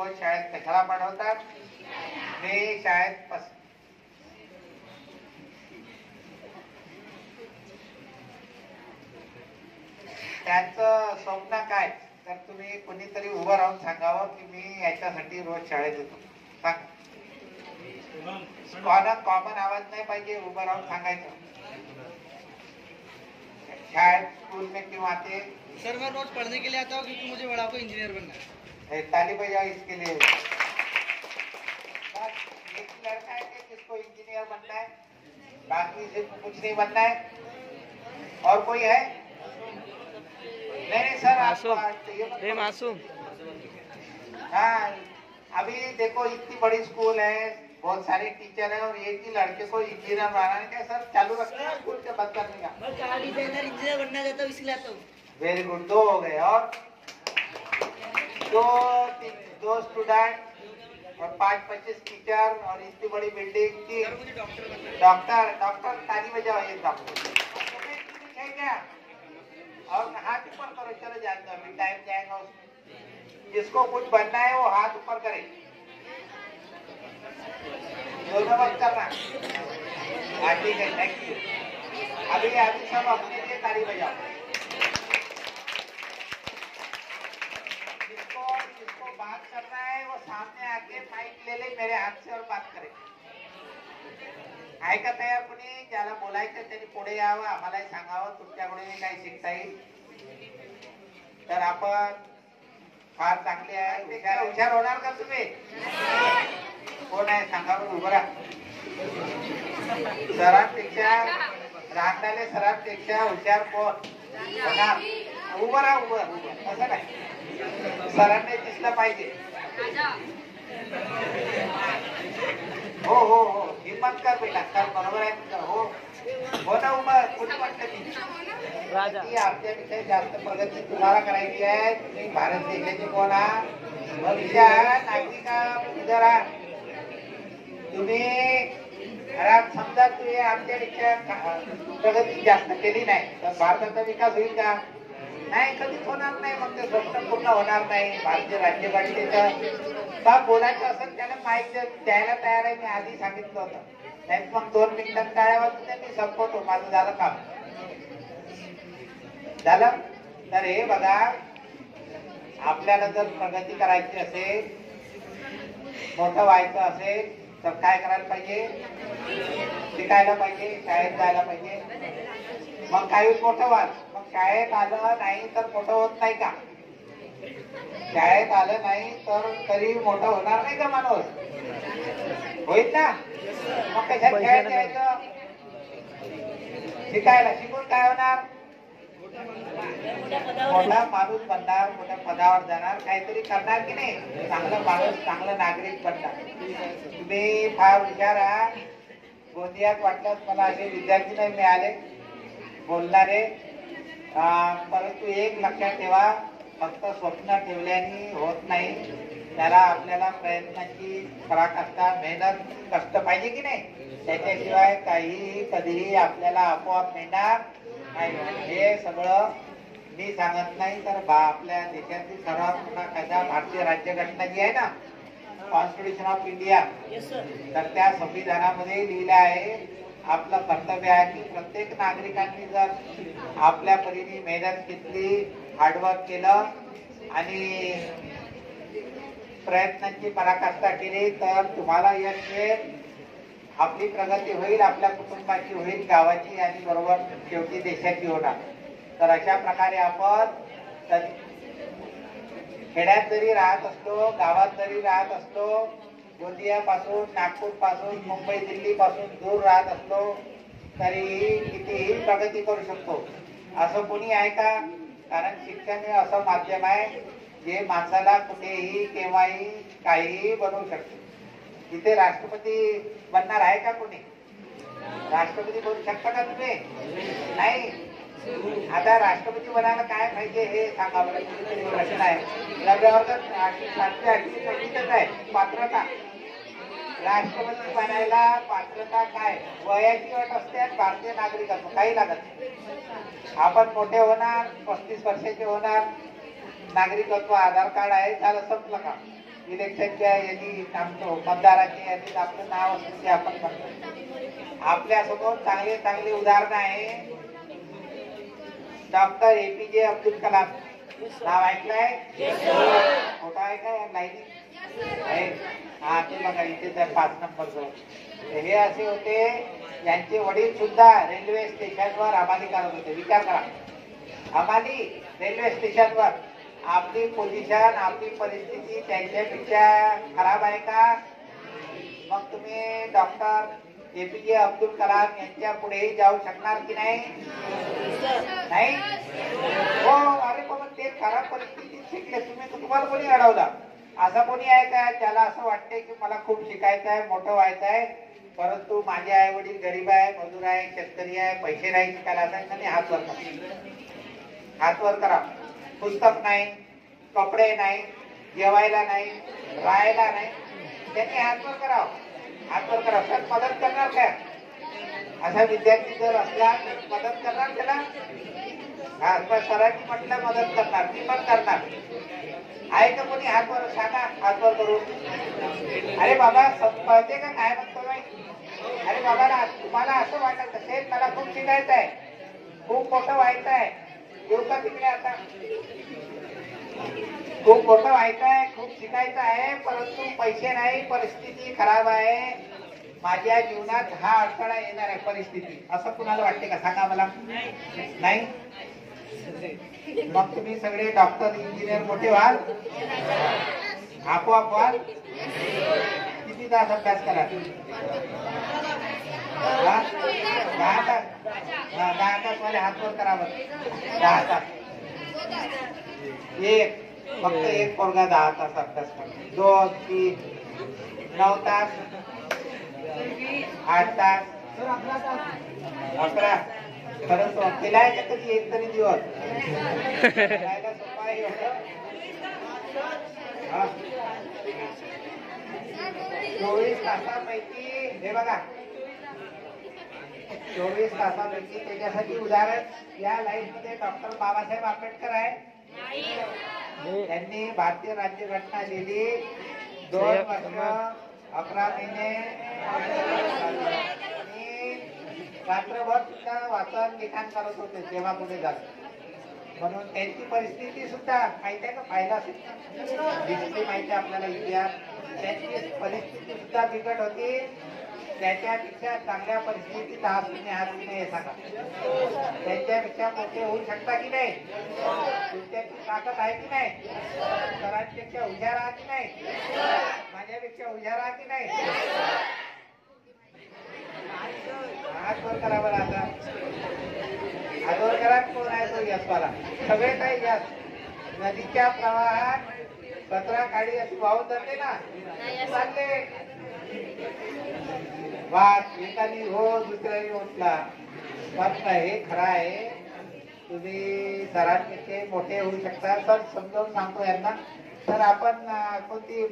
रोज शाळेत कशाला पाठवतात? मी शाळेत त्यांचं स्वप्न काय? तर तुम्ही कोणीतरी उभं राहून सांगावं की मी याच्यासाठी रोज शाळेत येतो. कॉमन आवाज नाही पाहिजे, उभं राहून सांगायचं. शायद स्कूल में क्यों आते? सर मैं रोज पढ़ने के लिए आता हूँ क्योंकि मुझे बड़ा को इंजीनियर बनना है। ताली बजाओ इसके लिए। एक लड़का है कि जिसको इंजीनियर बनना है, बाकी से कुछ नहीं बनना है। और कोई है? नहीं सर, आपको मासूम। हाँ, अभी देखो इतनी बड़ी स्कूल है, बहुत सारे टीचर है और एक ही लड़के को इंजीनियर बनाने का सर चालू रखते हैं स्कूल के बंद करने का। मैं कार डिजाइनर इंजीनियर बनना चाहता हूँ, इसलिए आता हूँ। वेरी गुड, 2 हो गए। और दो स्टूडेंट और 5-25 टीचर और इतनी बड़ी बिल्डिंग की डॉक्टर ताली बजाओ। ये डॉक्टर है क्या? और हाथ ऊपर करो, चलो जाएगा, अभी टाइम जाएगा उसमें। जिसको कुछ बनना है वो हाथ ऊपर करे, दोनों मत करना। ठीक है, थैंक यू। अभी सब अपने लिए ताली बजाओ। जिसको बात करना है वो सामने आके माइक ले ले मेरे हाथ से और बात करे। आहे का तयार कोणी? ज्याला बोलायचं त्यांनी पुढे यावं, आम्हालाही सांगावं तुमच्याकडून काही शिकता येईल. तर आपण फार चांगले आहे, हुशार होणार का तुम्ही? कोण आहे सांगा बरं, उभं राहा. सरांपेक्षा रांगणारे सरांपेक्षा हुशार कोण होणार? उभं राहा, उभं. असं काय सरांनी दिसलं पाहिजे. हो हो हो, हिम्मत कर बेटा, कर, बरोबर आहे तुझं. हो हो ना, उभं. कुठे वाटतं ती आपल्यापेक्षा जास्त प्रगती तुम्हाला करायची आहे. तुम्ही भारत देशाचे कोण आहात? भविष्य नागरिक जरा तुम्ही समजा तुम्ही आमच्यापेक्षा प्रगती जास्त केली नाही तर भारताचा विकास होईल का? नाही, कधीच होणार नाही. मग ते स्वप्न पूर्ण होणार नाही. भारतीय राज्यघटनेचं का बोलायचं असेल त्याला माहिती द्यायला तयार आहे. मी आधी सांगितलं होतं. नाही मग 2 मिनिटात टाळ्या वाजून मी संपवतो, माझं झालं काम. झालं? तर हे बघा, आपल्याला जर प्रगती करायची असेल, मोठं व्हायचं असेल तर काय करायला पाहिजे? शिकायला पाहिजे, शाळेत जायला पाहिजे. मग काही मोठं व्हाल. मग शाळेत आलं नाही तर मोठं होत नाही का? शाळेत आलं नाही तर तरी मोठं होणार नाही का माणूस? होईल ना? मग कशात शाळेत जायचं? शिकायला. शिकून काय होणार? मोठा माणूस बनणार, मोठ्या पदावर जाणार, काहीतरी करणार की नाही? चांगला माणूस, चांगला नागरिक बनणार. तुम्ही फार हुशार आहात. गोंदियात वाटल्यास मला असे विद्यार्थी नाही मिळाले बोलणारे, परंतु एक लक्षात ठेवा, फक्त स्वप्न ठेवल्याने होत नाही. त्याला आपल्याला प्रयत्नाची पराकाष्ठा, मेहनत, कष्ट पाहिजे की नाही? त्याच्याशिवाय काहीही कधीही आपल्याला आपोआप मिळणार नाही. हे सगळं मी सांगत नाही तर आपल्या देशातील सर्वात मोठा कायदा भारतीय राज्यघटना जी आहे ना, कॉन्स्टिट्यूशन ऑफ इंडिया, तर त्या संविधानामध्ये लिहिलं आहे, आपलं कर्तव्य आहे की प्रत्येक नागरिकांनी जर आपल्या परीने मेहनत घेतली, हार्डवर्क केलं आणि प्रयत्नांची पराकाष्ठा केली तर तुम्हाला यश मिळेल. आपली प्रगती होईल, आपल्या कुटुंबाची होईल, गावाची आणि बरोबर शेवटी देशाची होणार. तर अशा प्रकारे आपण खेड्यात जरी राहत असलो, गावात जरी राहत असलो, गोंदियापासून, नागपूरपासून, मुंबई, दिल्लीपासून दूर राहत असलो तरी कितीही प्रगती करू शकतो. असं कोणी आहे का? कारण शिक्षण हे असं माध्यम आहे जे माणसाला कुठेही केव्हाही काहीही बनवू शकते. इथे राष्ट्रपती बनणार आहे का कोणी? राष्ट्रपती बनू शकता का तुम्ही? नाही. आता राष्ट्रपती बनायला काय पाहिजे हे सांगा बरं. प्रश्न आहे. 9व्या वर्गात 8वी आहे पात्रता. राष्ट्रपती बनायला पात्रता काय? वयाची अट असते, भारतीय नागरिकत्व, काही लागत नाही. आपण मोठे होणार, 35 वर्षाचे होणार, नागरिकत्व, आधार कार्ड आहे, झालं, संपलं का? इलेक्शनच्या यादीत आमचं मतदाराच्या यादीत आपलं नाव असतं ते आपण म्हणतो. आपल्यासमोर चांगले चांगले उदाहरण आहे. डॉक्टर APJ अब्दुल कलाम नाव ऐकलंय? खोटं आहे का या लाईनी आहे? हा ते बघा इथेच आहे 5 नंबर जवळ. हे असे होते, यांचे वडील सुद्धा रेल्वे स्टेशनवर हमाली करत होते. विचार करा, हमाली रेल्वे स्टेशनवर. आपली पोझिशन, आपली परिस्थिती त्यांच्यापेक्षा खराब आहे का? मग तुम्ही डॉक्टर APJ अब्दुल कलाम यांच्या पुढेही जाऊ शकणार की नाही? नाही हो. अरे बाबा ते खराब परिस्थितीत शिकले तुम्ही, तर तुम्हाला कोणी अडवलं? असं कोणी आहे का ज्याला असं वाटतंय की मला खूप शिकायचं आहे, मोठं व्हायचं आहे, परंतु माझे आई वडील गरीब आहे, मजूर आहे, शेतकरी आहे, पैसे नाही शिकायला, असं नाही? हात वर करा, हात वर करा. पुस्तक नाही, कपडे नाही, जेवायला नाही, राहायला नाही, त्यांनी हात वर करावं. हात वर करा. सर मदत करणार काय? असा विद्यार्थी जर असला मदत करणार त्याला? हा, सरांनी म्हटलं मदत करणार, मी पण करणार. आहे का कोणी हात वर? सांगा हात वर करून. अरे बाबा कळते का काय म्हणतो? अरे बाबा तुम्हाला असं वाटत असेल मला खूप शिकायचं आहे, खूप मोठं व्हायचं आहे, येऊ का तिकडे? आता खूप मोठं व्हायचं आहे, खूप शिकायचं आहे, परंतु पैसे नाही, परिस्थिती खराब आहे, माझ्या जीवनात हा अडथळा येणार आहे परिस्थिती, असं कुणाला वाटते का? सांगा मला. नाही? मग तुम्ही सगळे डॉक्टर इंजिनियर मोठे व्हाल, आपोआप व्हाल. किती तास अभ्यास करा? 10 तास. 10 तास वाले हात वर करावं. 10 तास. फक्त एक पोरगा 10 तास अभ्यास करतो. 2, 3, 9 तास, 8 तास, 11. खरंच केलाय का कधी एक तरी दिवस? सोपा आहे एवढं? 24 तासापैकी हे बघा, 24 तासापैकी त्याच्यासाठी उदाहरण या लाईन मध्ये डॉक्टर बाबासाहेब आंबेडकर आहे. त्यांनी भारतीय राज्यघटना लिहिली. 2 वर्ष 11 महिने रात्रभर सुद्धा वाचन लिखाण करत होते तेव्हा कुठे झालं. म्हणून त्यांची परिस्थिती सुद्धा माहिती आहे का? पाहिला असेल, दिसली माहिती आपल्याला इतिहास. त्यांची परिस्थिती सुद्धा बिकट होती. त्याच्यापेक्षा चांगल्या परिस्थितीत आहात तुम्ही, आहात की नाही हे सांगा. त्यांच्यापेक्षा मोठे होऊ शकता की नाही? तुमच्याची ताकद आहे की नाही? सरांपेक्षा हुशार आहात की नाही? माझ्यापेक्षा हुशार आहात की नाही? हात वर करा बरं. आता हात वर करा. कोण आहे तो यशवाला? सगळे काही यश. नदीच्या प्रवाहात 17 खाडी अशी वाहून जाते ना, चालले वाट एकाने हो दुसऱ्याने उठला. पण हे खरं आहे, तुम्ही सरांपेक्षा मोठे होऊ शकता. सर समजावून सांगतो यांना. तर आपण कोणती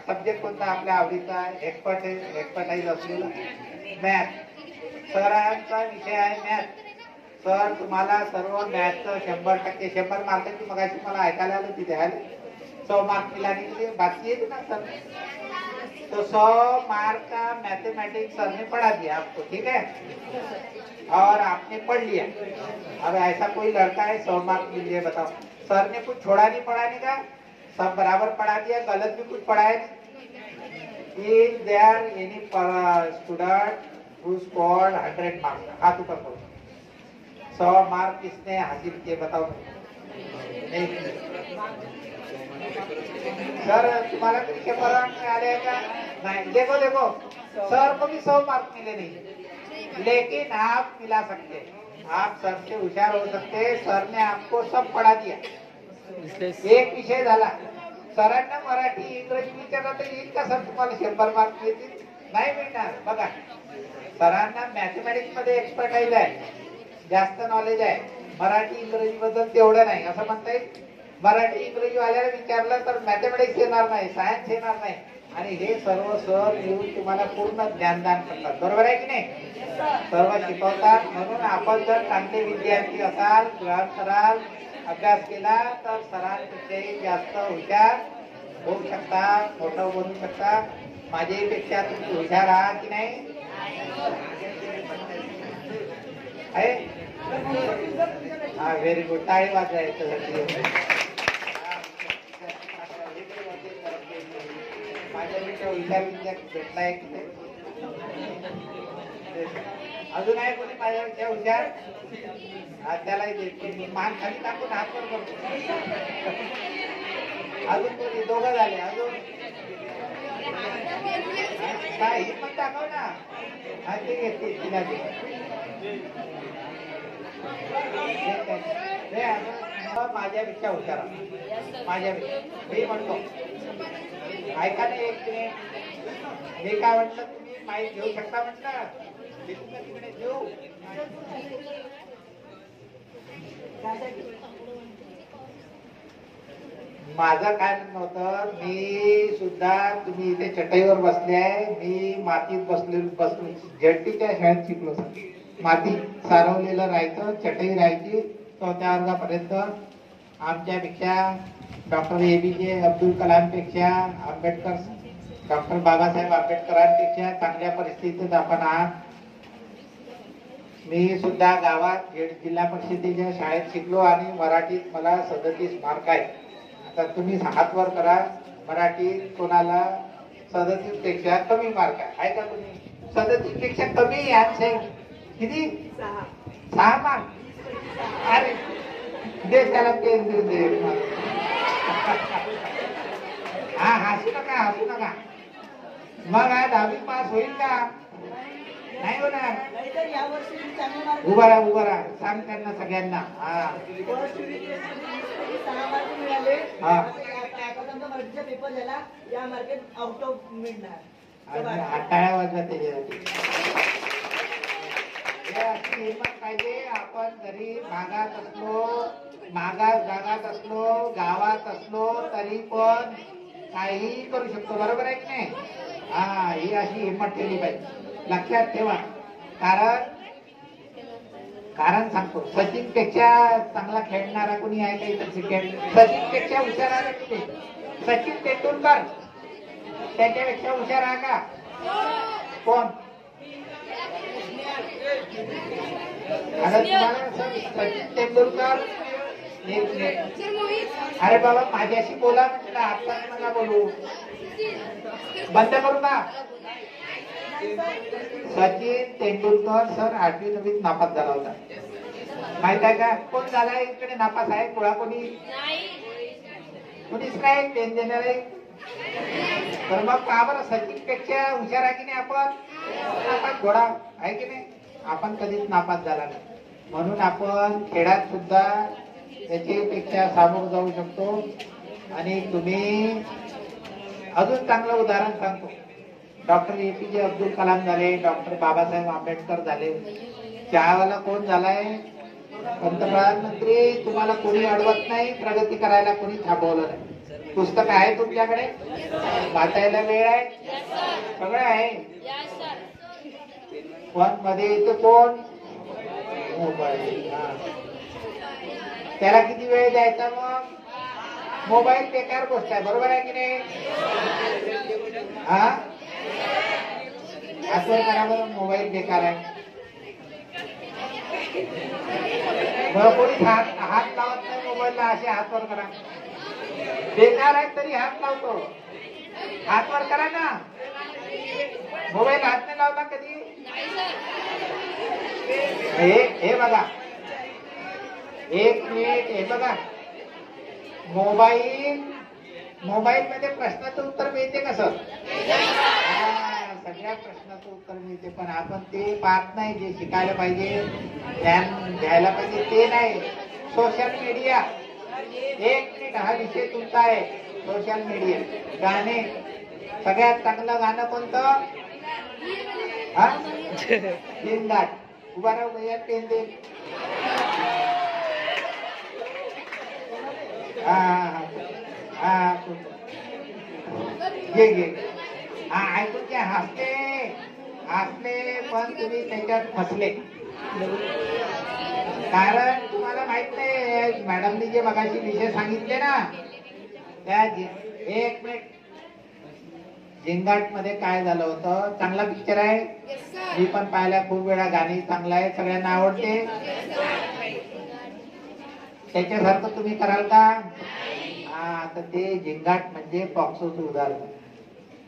सब्जेक्ट कोणता आपल्या आवडीचा एक्सपर्टाईज असलेला? मॅथ. सरांचा विषय आहे मॅथ. सर तुम्हाला सर्व मॅथचं 100% 100 मार्काची मगाशी मला ऐकायला आलं तिथे आले 100 मार्क मिलाने बाकी है ना सर. तो 100 मार्क का मैथमेटिक्स सर ने पढ़ा दिया आपको, ठीक है, और आपने पढ़ लिया. अब ऐसा कोई लड़का है 100 मार्क मिल गए, बताओ. सर ने कुछ छोड़ा नहीं पढ़ाने का, सब बराबर पढ़ा दिया, गलत भी कुछ पढ़ाया नहीं. Is there any student who scored 100 marks? हाथ ऊपर करो. 100 मार्क किसने हासिल किए बताओ. नहीं सर तुम्हाला कधी पेपर आले का? नहीं. देखो देखो सर को भी 100 मार्क मिले नहीं, लेकिन आप मिला सकते, आप सर से होशियार हो सकते. सर ने आपको सब पढ़ा दिया. एक विषय झाला. सरांना मराठी इंग्रजी विचारलं तर येईल का सर तुम्हाला 100 मार्क मिळतील? नाही मिळणार. बघा सरांना मॅथमॅटिक्स मध्ये एक्सपर्टाईज आहे, जास्त नॉलेज आहे, मराठी इंग्रजी बद्दल तेवढं नाही असं म्हणता येईल. मराठी इंग्रजी वाल्याला विचारलं तर मॅथमॅटिक्स येणार नाही, सायन्स येणार नाही, आणि हे सर्व सर येऊन तुम्हाला पूर्ण ज्ञानदान करतात. बरोबर आहे की नाही? सर्व शिकवतात. म्हणून आपण जर चांगले विद्यार्थी असाल, ग्रहण कराल, अभ्यास केला तर सरांपेक्षाही जास्त हुशार होऊ शकता, मोठं बनू शकता. माझ्यापेक्षा तुम्ही हुशार आहात की नाही आहे? हा, व्हेरी गुड. टाळी वाजवायचं. माझ्यापेक्षा हुशार विद्यार्थी भेटला आहे की अजून आहे कोणी माझ्यापेक्षा हुशार? त्यालाही देतो मी. मान खाली टाकून हात वर करतो. अजून कोणी? दोघं झाले. अजून काय हिंमत दाखव ना. हा, ते घेते तिला दे. माझ्यापेक्षा हुशार, माझ्यापेक्षा. मी म्हणतो ऐका नाही, एक मिनिट. मी काय म्हटलं, तुम्ही माहीत घेऊ शकता म्हटलं. तिकडे घेऊ. माझं काय म्हणणं होतं, मी सुद्धा, तुम्ही इथे चटईवर बसले आहे, मी मातीत बसलो. झेडपीच्या शाळेत शिकलो. माती सारवलेलं राहायचं, चटई राहायची 4थ्या वर्गापर्यंत. आमच्यापेक्षा डॉक्टर APJ अब्दुल कलामपेक्षा, आंबेडकर, डॉक्टर बाबासाहेब आंबेडकरांपेक्षा चांगल्या परिस्थितीत आपण आहात. मी सुद्धा गावात जिल्हा परिषदेच्या शाळेत शिकलो आणि मराठीत मला 37 मार्क आहेत. आता तुम्ही हात वर करा, मराठीत कोणाला 37 पेक्षा कमी मार्क आहे का? तुम्ही 37 पेक्षा कमी आहे. किती? 6 मार्क. अरे देशाला केंद्र दे. हा, हसू नका, हसू नका. मग 10वी पास होईल का? नाही होणार. उभा राहा, उभा राहा. सांग त्यांना सगळ्यांना. हा, पेपर झाला या मार्केट आउट ऑफ मिळणार. टाळ्या वाजवा त्याच्यासाठी. अशी हिंमत पाहिजे. आपण जरी मागास असलो, मागास भागात असलो, गावात असलो, तरी पण काहीही करू शकतो. बरोबर आहे की नाही? हा, ही अशी हिंमत ठेवली पाहिजे. लक्षात ठेवा. कारण सांगतो, सचिन पेक्षा चांगला खेळणारा कोणी आहे काही तर क्रिकेट? सचिन पेक्षा हुशार आहे का? सचिन तेंडुलकर त्याच्यापेक्षा हुशार आहे का? कोण? तुम्हाला सचिन तेंडुलकर. अरे बाबा, माझ्याशी बोला म्हटलं, आता मला बोलू. बंद करू का? सचिन तेंडुलकर सर 8वी 9वीत नापास झाला होता. माहित आहे का? कोण झाला इकडे नापास आहे? गोळा कोणी? कोणीच नाही. पेन देणार आहे. तर मग का बरं सचिन पेक्षा हुशार आहे की नाही आपण? नापास घोडा आहे की नाही? आपण कधीच नापास झाला नाही. म्हणून आपण खेळात सुद्धा त्याच्यापेक्षा सामोरं जाऊ शकतो. आणि तुम्ही अजून चांगलं उदाहरण सांगतो. डॉक्टर APJ अब्दुल कलाम झाले, डॉक्टर बाबासाहेब आंबेडकर झाले. चहावाला कोण झालाय? पंतप्रधानमंत्री. तुम्हाला कोणी अडवत नाही, प्रगती करायला कोणी थांबवलं नाही. पुस्तक आहे तुमच्याकडे, वाचायला वेळ आहे, सगळं आहे. पण मध्ये येतो कोण? मोबाईल. त्याला किती वेळ द्यायचा? मग मोबाईल बेकार गोष्ट आहे. बरोबर आहे की नाही? हा, असं करा बरं. मोबाईल बेकार आहे. बरं, कोणी हात लावत नाही मोबाईलला. असे हात वर करा. बेकार आहे तरी हात लावतो. हात वर करा ना. मोबाईल हात नाही लावला कधी? हे बघा, एक मिनिट. हे बघा, मोबाईल मध्ये प्रश्नाचं उत्तर मिळते का सर? सगळ्या प्रश्नाचं उत्तर मिळते. पण आपण ते पाहत नाही. जे शिकायला पाहिजे, ज्ञान घ्यायला पाहिजे ते नाही. Social media. 1 मिनिट. हा विषय तुमचा आहे. Social media. गाणे. सगळ्यात चांगलं गाणं कोणतं? हा, बिनधास्त. उभा राहू भैया, पेन दे. हा, घे. हा, ऐकून घ्या. हसले पण तुम्ही त्याच्यात फसले. कारण तुम्हाला माहित नाही, मॅडमनी जे मगाशी विषय सांगितले ना, त्या एक मिनिट. झिंगाट मध्ये काय झालं होतं? चांगला पिक्चर आहे, मी पण पाहिला खूप वेळा. गाणी चांगला आहे, सगळ्यांना आवडते. त्याच्यासारखं तुम्ही कराल का? हा, तर ते झिंगाट म्हणजे पॉक्सोचं उदाहरण.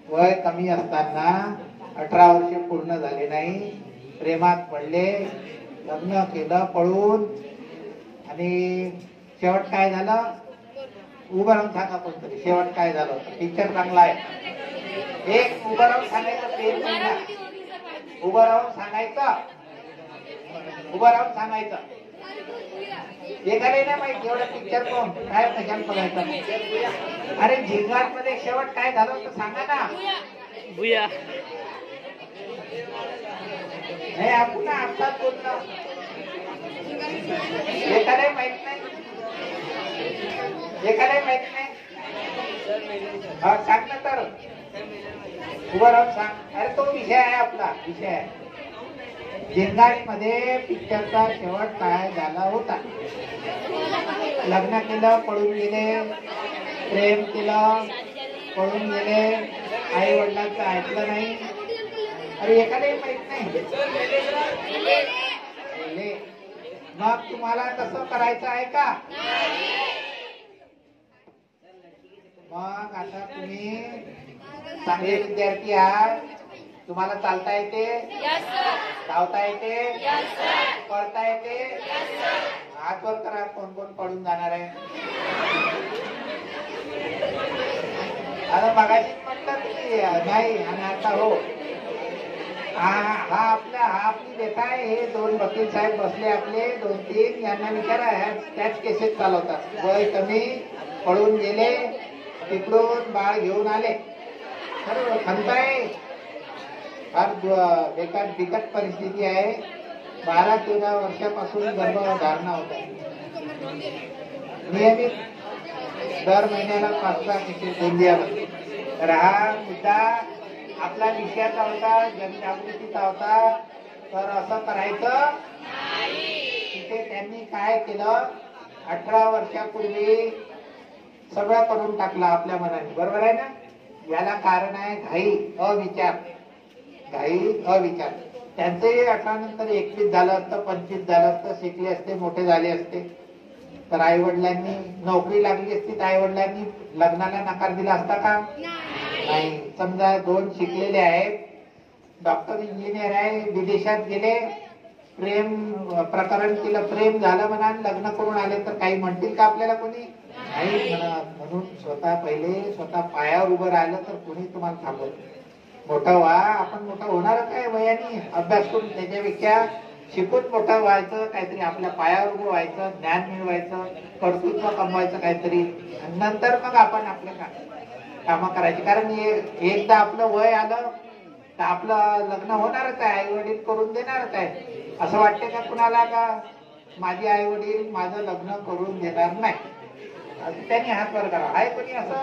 वय कमी असताना 18 वर्षे पूर्ण झाले नाही, प्रेमात पडले, लग्न केलं पळून, आणि शेवट काय झालं? उभं राहून सांगा कोणतरी, शेवट काय झालं? पिक्चर चांगला आहे. एक उभं राहून सांगायचं, प्रेम नाही ना. उभं राहून सांगायचं, उभं राहून सांगायचं. एकाला नाही माहिती एवढं पिक्चर कोण काय कशाला बघायचं. अरे झिंगाट मध्ये शेवट काय झालं तर सांगा ना. बुया. नाही आपण आत्ताच बोललो. एकालाही माहित नाही, एकालाही माहित नाही. हा सांग ना तर, उभं राहून सांग. अरे तो विषय आहे, आपला विषय आहे. झिंगाट मध्ये पिक्चरचा शेवट काय झाला होता? लग्न केलं, पळून गेले, प्रेम केलं, पळून गेले, आई वडिलांचं ऐकलं नाही. अरे एखाद्याही माहित नाही. मग तुम्हाला तसं करायचं आहे का? मग आता तुम्ही चांगले विद्यार्थी आहात, तुम्हाला चालता येते, धावता येते, पळता येते. हात वर करा, कोण कोण पळून जाणार आहे? आता मगाशी म्हटलं तुम्ही नाही आणि आता हो. हा आपली व्यथा आहे. हे दोन वकील साहेब बसले आपले, 2-3, यांना विचारा, त्याच केसेस चालवतात. वय कमी, पळून गेले, तिकडून बाळ घेऊन आले. बरोबर, खंताय फार बेकार बिकट परिस्थिती आहे. 12-13 वर्षापासून गर्भधारणा होत आहे. नियमित दर महिन्याला 5-6 केसेस गोंदियामध्ये. तर हा मुद्दा आपला विषयाचा होता, जनजागृतीचा होता. तर असं करायचं. तिथे त्यांनी काय केलं? 18 वर्षापूर्वी सगळं करून टाकलं आपल्या मनाने. बरोबर आहे ना? याला कारण आहे घाई, अविचार. घाई, अविचार. त्यांचंही 18 नंतर 21 झालं असतं, 25 झालं असतं, शिकले असते, मोठे झाले असते, तर आई वडिलांनी नोकरी लागली असती, तर आई वडिलांनी लग्नाला नकार दिला असता का? नाही. समजा 2 शिकलेले आहेत, डॉक्टर इंजिनियर आहे, विदेशात गेले, प्रेम प्रकरण केलं, प्रेम झालं म्हणा, लग्न करून आले, तर काही म्हणतील का आपल्याला कोणी? नाही म्हणत. म्हणून स्वतः पहिले स्वतः पायावर उभं राहिलं तर कोणी तुम्हाला थांबवत. मोठं व्हा. आपण मोठं होणारच आहे वयाने, अभ्यास करून. त्याच्यापेक्षा शिकून मोठं व्हायचं, काहीतरी आपल्या पायावर उभं व्हायचं, ज्ञान मिळवायचं, कर्तृत्व कमवायचं काहीतरी, आणि नंतर मग आपण आपलं कामं करायची. कारण एकदा आपलं वय आलं तर आपलं लग्न होणारच आहे, आई वडील करून देणारच आहे. असं वाटतं का कुणाला का माझे आई वडील माझं लग्न करून देणार नाही? त्यांनी हात वर करा. आहे कोणी असं?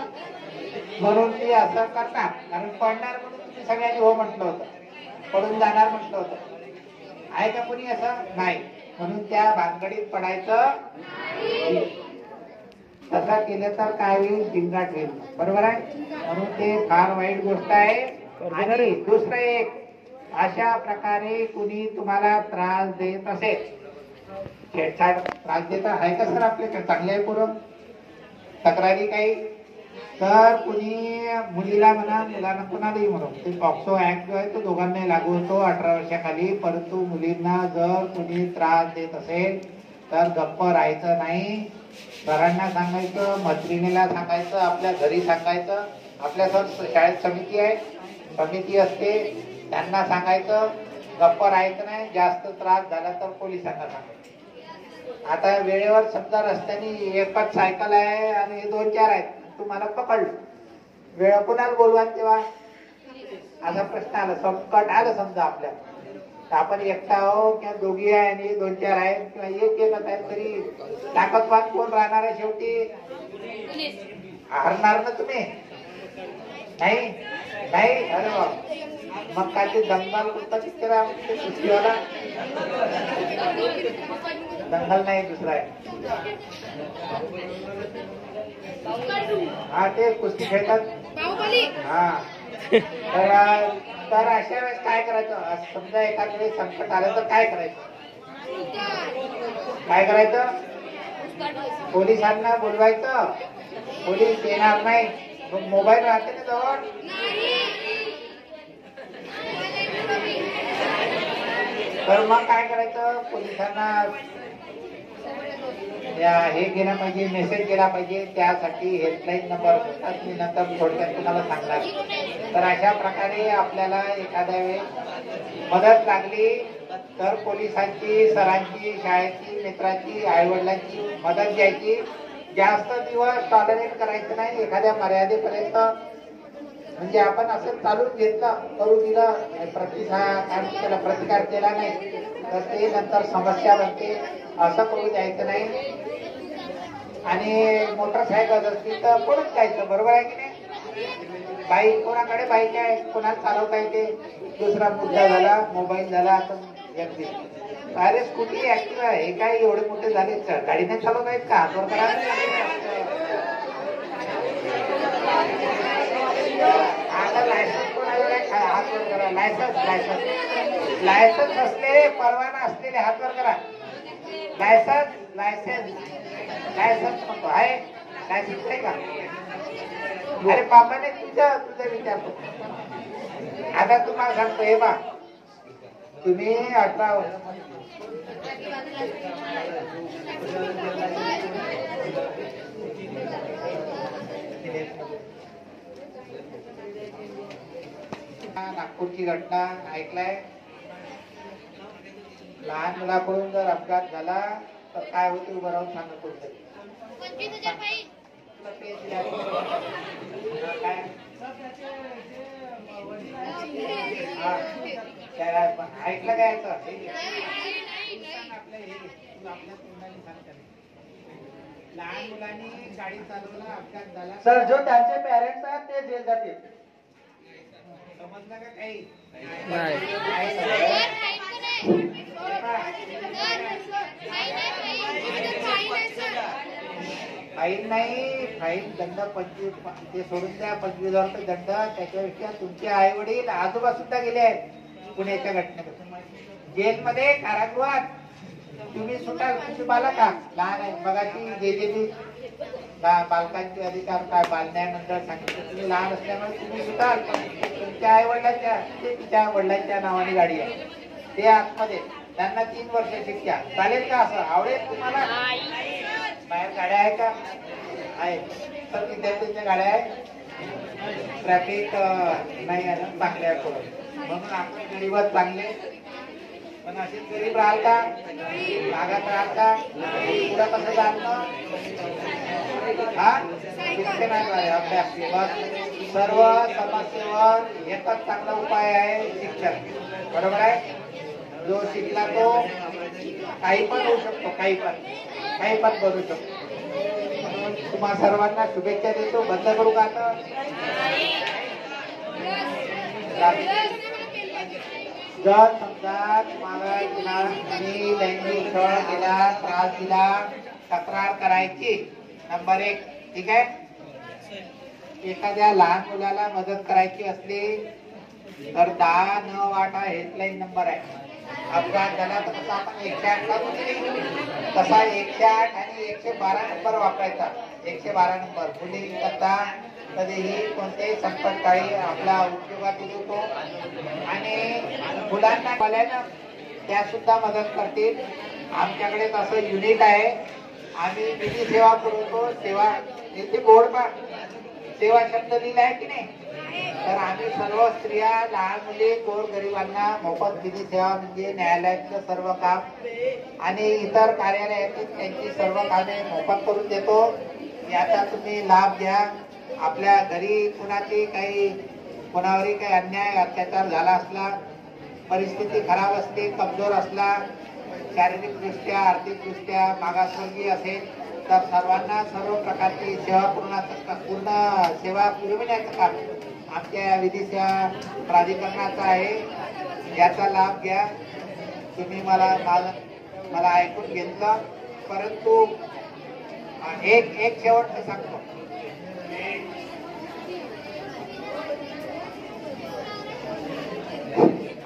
म्हणून मी असं करणार, कारण पडणार म्हणून तुम्ही सगळ्यांनी हो म्हटलं होतं, पडून जाणार म्हटलं होतं. आहे का कोणी असं? नाही. म्हणून त्या भानगडीत पडायचं. तसं केलं तर काय होईल? झिंगाट होईल. बरोबर आहे? म्हणून ते फार वाईट गोष्ट आहे. आणि दुसरं एक, अशा प्रकारे कुणी तुम्हाला त्रास देत असेल, छेडछाड त्रास देत आहे का सर? आपल्याकडे चांगले आहे पूर्व तक्रारी काही, तर कुणी मुलीला म्हणा, मुलांना कुणालाही म्हणून, ते पॉक्सो ऍक्ट जो आहे तो दोघांनाही लागू होतो 18 वर्षाखाली. परंतु मुलींना जर कुणी त्रास देत असेल तर गप्प राहायचं नाही. सरांना सांगायचं, मैत्रिणीला सांगायचं, आपल्या घरी सांगायचं. आपल्या सर शाळेत समिती आहे, समिती असते, त्यांना सांगायचं. गप्प राहायचं नाही. जास्त त्रास झाला तर पोलिसांना सांगायचं. आता वेळेवर समजा रस्त्याने एकच सायकल आहे आणि 2-4 आहेत, तुम्हाला पकडलं, वेळ कुणाला बोलवा तेव्हा? असा प्रश्न आला, संकट आलं समजा आपल्याला, तर आपण एकटा आहो किंवा दोघी आहे आणि 2-4 आहेत किंवा एक एकच आहे, तरी ताकदवान कोण राहणार आहे शेवटी? हरणार ना तुम्ही? नाही नाही. अरे वा, मग काय ते दंगल कोणता पिक्चर आहे सृष्टीवाला? दंगल नाही, दुसरा आहे. हा ते कुस्ती खेळतात. हा तर अशा वेळेस काय करायचं? समजा एखाद्या वेळेस संकट आलं तर काय करायचं? काय करायचं? पोलिसांना बोलवायचं. पोलीस येणार नाही. मग मोबाईल राहते ना जवळ. तर मग काय करायचं? पोलिसांना हे केलं पाहिजे, मेसेज केला पाहिजे. त्यासाठी हेल्पलाईन नंबर मी नंतर थोडक्यात तुम्हाला सांगणार. तर अशा प्रकारे आपल्याला एखाद्या वेळेस मदत लागली तर पोलिसांची, सरांची, शाळेची, मित्राची, आईवडिलांची मदत घ्यायची. जास्त दिवस टॉलरेट करायचं नाही. एखाद्या मर्यादेपर्यंत म्हणजे आपण असं चालून घेतलं, करू दिलं, प्रतिकार केला नाही तर ते नंतर समस्या बनते. असं करू द्यायचं नाही. आणि मोटरसायकल असतील तर पळून जायचं. बरोबर आहे की नाही? बाईक कोणाकडे बाईक आहे, कोणाला चालवता येते. दुसरा मुद्दा झाला मोबाईल झाला. अरे स्कूटी ऍक्टिव्हा हे काय एवढे मोठे झाले, गाडी नाही चालवत आहेत का? हातवर करा. आता लायसन्स कोणाला हातवर करा. लायसन्स असलेले, परवाना असलेले हातवर करा. लायसन्स म्हणतो आहे. लायसन्स आहे का? अरे बाबाने तुझं विचारतो. आता तुम्हाला सांगतो, हे बा तुम्ही 18 नागपूरची घटना ऐकलाय. लहान मुलाकडून जर अपघात झाला तर काय होते? उभं राहून सांगत होते. ऐकलं काय? लहान मुलांनी गाडी चालवला, अपघात झाला. सर, जो त्यांचे पेरेंट्स आहेत ते जेल जातील. समजलं का काही? फाईन नाही. फाईन दंड 25, ते सोडून द्या. 25,000 रुपये दंड. त्याच्यापेक्षा तुमचे आई वडील, आजोबा सुद्धा गेले आहेत पुण्याच्या घटनेपासून जेलमध्ये, कारागृहात. तुम्ही सुटाल. तुम्ही बालका लहान आहे. बघाची गेलेली बालकांचे अधिकार काय बालन्यानंतर सांगितलं. तुम्ही लहान असल्यामुळे तुम्ही सुटाल. तुमच्या आई वडिलांच्या, तिच्या वडिलांच्या नावाने गाडी आहे, ते आतमध्ये. त्यांना 3 वर्ष शिक्षा. चालेल का? असं आवडेल तुम्हाला? बाहेर गाड्या आहे का? आहेत. तर विद्यार्थ्यांच्या गाड्या आहेत. ट्रॅफिक नाही आहे ना चांगल्या करून. म्हणून आपण गरीबात चांगले. पण असेच गरीब राहाल का? भागात राहाल का? पुढं कसं चालणं? हा शिक्षण अभ्यास सेवा सर्व समाजसेवक एकच चांगला उपाय आहे शिक्षण. बरोबर आहे? जो शिकला तो काही पण होऊ शकतो. काही पण करू शकतो. म्हणून तुम्हा सर्वांना शुभेच्छा देतो. बंद करू का आता? जर समजा तुम्हाला मी लैंगिक छळ केला, त्रास दिला, तक्रार करायची. नंबर 1. ठीक आहे? एखाद्या लहान मुलाला मदत करायची असली तर 10 न वाटा हेल्पलाईन नंबर आहे. अपघात झाला तर कसा आपण 108 लागू दिली, तसा 108 आणि 112 नंबर वापरायचा. 112 नंबर मुली करता कधीही कोणत्याही संकटकाळी आपला उपयोगात येतो. आणि मुलांना बोलायला त्या सुद्धा मदत करतील. आमच्याकडे तसं युनिट आहे. आम्ही विधी सेवा पुरवतो. सेवा इथे बोर्ड पण सेवा शब्द लिहिला आहे की नाही? तर आम्ही सर्व स्त्रिया, लहान मुली, गोरगरिबांना मोफत विधी सेवा म्हणजे न्यायालयातलं सर्व काम आणि इतर कार्यालयातील त्यांची सर्व कामे मोफत करून देतो. याचा तुम्ही लाभ घ्या. आपल्या घरी कुणाची कोणावरही काही अन्याय अत्याचार झाला असला, परिस्थिती खराब असते, कमजोर असला, शारीरिकदृष्ट्या, आर्थिकदृष्ट्या मागासवर्गीय असेल तर सर्वांना सर्व प्रकारची सेवा पूर्ण सेवा पुरविण्याचं काम आमच्या विधी सेवा प्राधिकरणाचा आहे. याचा लाभ घ्या. तुम्ही मला ऐकून घेतलं. परंतु एक शेवटचं सांगतो.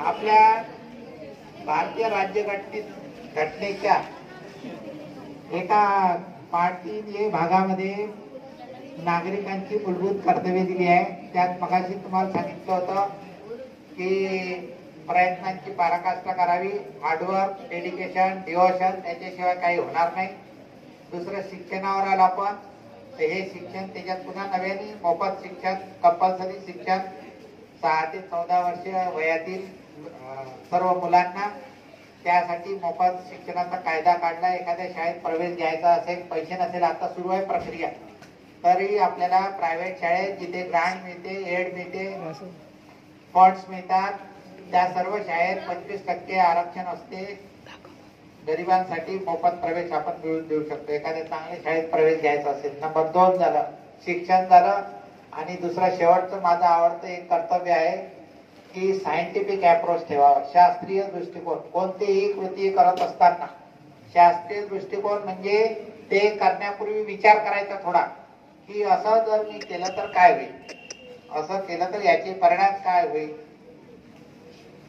आपल्या भारतीय घटनेच्या एका पार्टी ए भागामध्ये नागरिकांची मूलभूत कर्तव्ये दिली आहे. त्यात मगाशी तुम्हाला सांगितलं होतं की प्रयत्नांची पराकाष्ठा करावी, हार्डवर्क, डेडिकेशन, डिवोशन, त्याच्याशिवाय काही होणार नाही. दुसरं शिक्षणावर आलं आपण, तर हे शिक्षण त्याच्यात पुन्हा नव्याने मोफत शिक्षण, कंपल्सरी शिक्षण 6 ते 14 वर्ष वयातील सर्व मुलांना, त्यासाठी मोफत शिक्षणाचा कायदा काढला. एखाद्या शाळेत प्रवेश घ्यायचा असेल, पैसे नसेल, आता सुरू आहे प्रक्रिया, तरी आपल्याला प्रायव्हेट शाळेत जिथे ग्रांट मिळते, एड मिळते, फंड्स मिळतात, त्या सर्व शाळेत 25% आरक्षण असते. गरिबांसाठी मोफत प्रवेश आपण मिळवून देऊ शकतो एखाद्या चांगल्या शाळेत प्रवेश घ्यायचा असेल. नंबर 2 झालं शिक्षण झालं. आणि दुसरं शेवटचं माझं आवडतं एक कर्तव्य आहे की सायंटिफिक अप्रोच ठेवावा, शास्त्रीय दृष्टिकोन. कोणतीही कृती करत असताना शास्त्रीय दृष्टिकोन म्हणजे ते करण्यापूर्वी विचार करायचा थोडा, की असं जर मी केलं तर काय होईल, असं केलं तर याचे परिणाम काय होईल,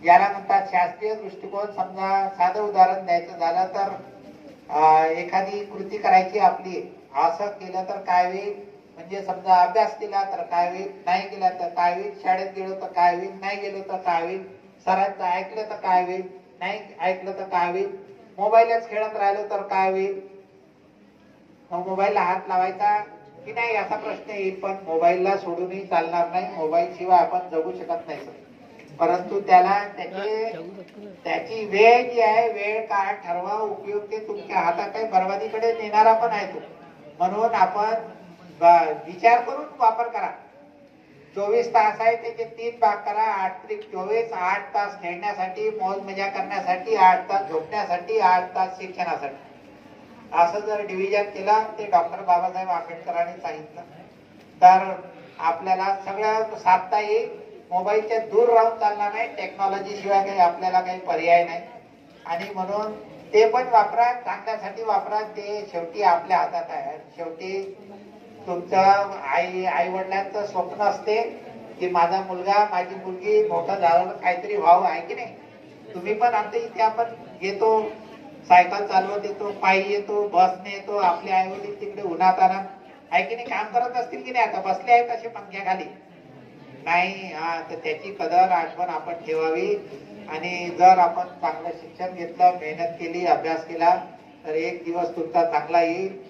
याला म्हणतात शास्त्रीय दृष्टिकोन. समजा साधं उदाहरण द्यायचं झालं तर एखादी कृती करायची आपली, असं केलं तर काय होईल, म्हणजे समजा अभ्यास केला तर काय होईल, नाही केला तर काय होईल, शाळेत गेलो तर काय होईल, नाही गेलो तर काय होईल, सरांचं ऐकलं तर काय होईल, नाही ऐकलं तर काय होईल, मोबाईलच खेळत राहिलो तर काय होईल, मोबाईलला हात लावायचा की नाही असा प्रश्न येईल. पण मोबाईलला सोडूनही चालणार नाही, मोबाईल शिवाय आपण जगू शकत नाही. परंतु त्याला त्याची वेळ जी आहे, वेळ काय ठरवा, उपयोग ते तुमच्या हातात आहे, बर्बादीकडे नेणारा पण आहे तो. म्हणून आपण विचार करून वापर करा. 24 तास आहे त्याचे 3 भाग करा. 8×24, 8 तास खेळण्यासाठी, मौज मजा करण्यासाठी, 8 तास झोपण्यासाठी, 8 तास शिक्षणासाठी. असं जर डिव्हिजन केलं, ते डॉक्टर बाबासाहेब आंबेडकरांनी सांगितलं, तर आपल्याला सगळं साधता येईल. मोबाईलच्या दूर राहून चालणार नाही, टेक्नॉलॉजी शिवाय काही आपल्याला काही पर्याय नाही. आणि म्हणून ते पण वापरा, चांगल्यासाठी वापरा. ते शेवटी आपल्या हातात आहे. शेवटी तुमचं आई वडिलांचं स्वप्न असते की माझा मुलगा, माझी मुलगी मोठं झालं काहीतरी व्हावं, आहे की नाही. तुम्ही पण आमच्या इथे आपण येतो, सायकल चालवत येतो, पायी येतो, बसने येतो, आपले आई वडील तिकडे उन्हात आणत आहे की नाही काम करत असतील की नाही, आता बसले आहेत असे पंख्याखाली नाही. तर त्याची कदर आठवण आपण ठेवावी. आणि जर आपण चांगलं शिक्षण घेतलं, मेहनत केली, अभ्यास केला, तर एक दिवस तुमचा चांगला येईल.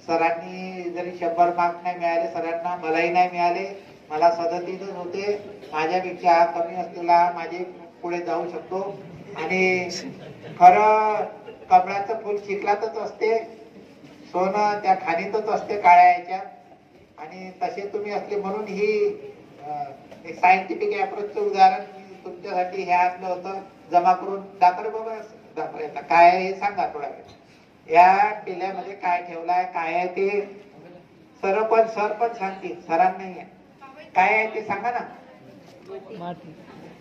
सरांनी जरी 100 मार्क नाही मिळाले, सरांना मलाही नाही मिळाले, मला 37 होते, माझ्यापेक्षा कमी असलेला माझे पुढे जाऊ शकतो. आणि खरं कमळाचं फुल चिखलातच असते, सोनं त्या खाणीतच असते काळ्या याच्यात. आणि तसे तुम्ही असले म्हणून ही एक सायंटिफिक अप्रोचचं उदाहरण तुमच्यासाठी हे आणलं होतं. जमा करून दाखवले बाबा, दाखवले काय आहे हे सांगा थोडा वेळ. या टेल्यामध्ये काय ठेवलाय, काय आहे ते सर पण सांगतील, सरांना नाही आहे. काय आहे ते सांगा ना.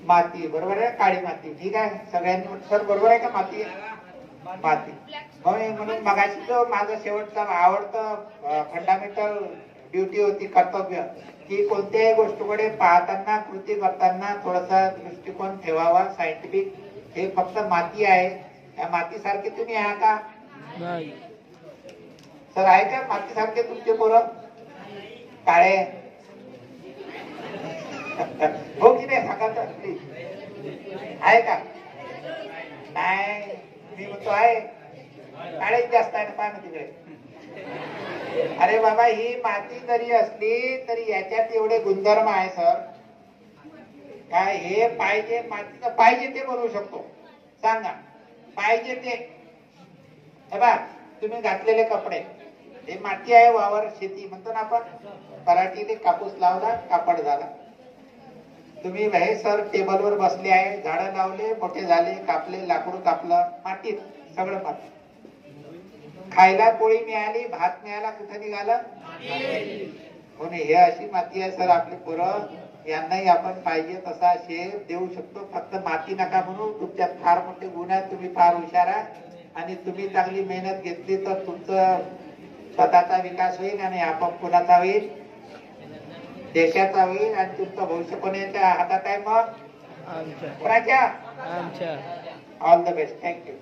माती बरोबर आहे, काळी माती ठीक आहे. सगळ्यांनी सर बरोबर आहे का, माती माती. म्हणून मगाशी जो माझं शेवटचा आवडतं फंडामेंटल ड्युटी होती, कर्तव्य, की कोणत्याही गोष्टीकडे पाहताना, कृती करताना थोडासा दृष्टिकोन ठेवावा सायंटिफिक. हे फक्त माती आहे, या मातीसारखे तुम्ही आहात का सर, आहे का मातीसारखे तुमचे पोरं काळे हो की नाही सांगा तर प्लीज, आहे का नाही. मी म्हणतो आहे, काळेच जास्त आहे ना, पाय ना तिकडे. अरे बाबा, ही माती जरी असली तरी याच्यात एवढे गुणधर्म आहे सर. काय हे पाहिजे, मातीचं पाहिजे ते बनवू शकतो. सांगा पाहिजे ते. हे बा, तुम्ही घातलेले कपडे हे माती आहे, वावर शेती म्हणतो ना आपण, पराठीने कापूस लावला, कापड झाला. तुम्ही हे सर टेबलवर बसले आहे, झाडं लावले, मोठे झाले, कापले, लाकूड कापलं, मातीत सगळं माती. खायला पोळी मिळाली, भात मिळाला, कुठे निघालं म्हणून हे अशी माती आहे सर आपली पोरं. यांनाही आपण पाहिजे तसा शेप देऊ शकतो. फक्त माती नका म्हणून, तुमच्यात फार मोठे गुण आहेत, तुम्ही फार हुशार आहे. आणि तुम्ही चांगली मेहनत घेतली तर तुमचं स्वतःचा विकास होईल आणि आपोआप कुणाचा होईल, देशाचा होईल. आणि तुमचं भविष्य कोणाच्या हातात आहे मग, आमच्या कोणाच्या आमच्या ऑल द बेस्ट थँक्यू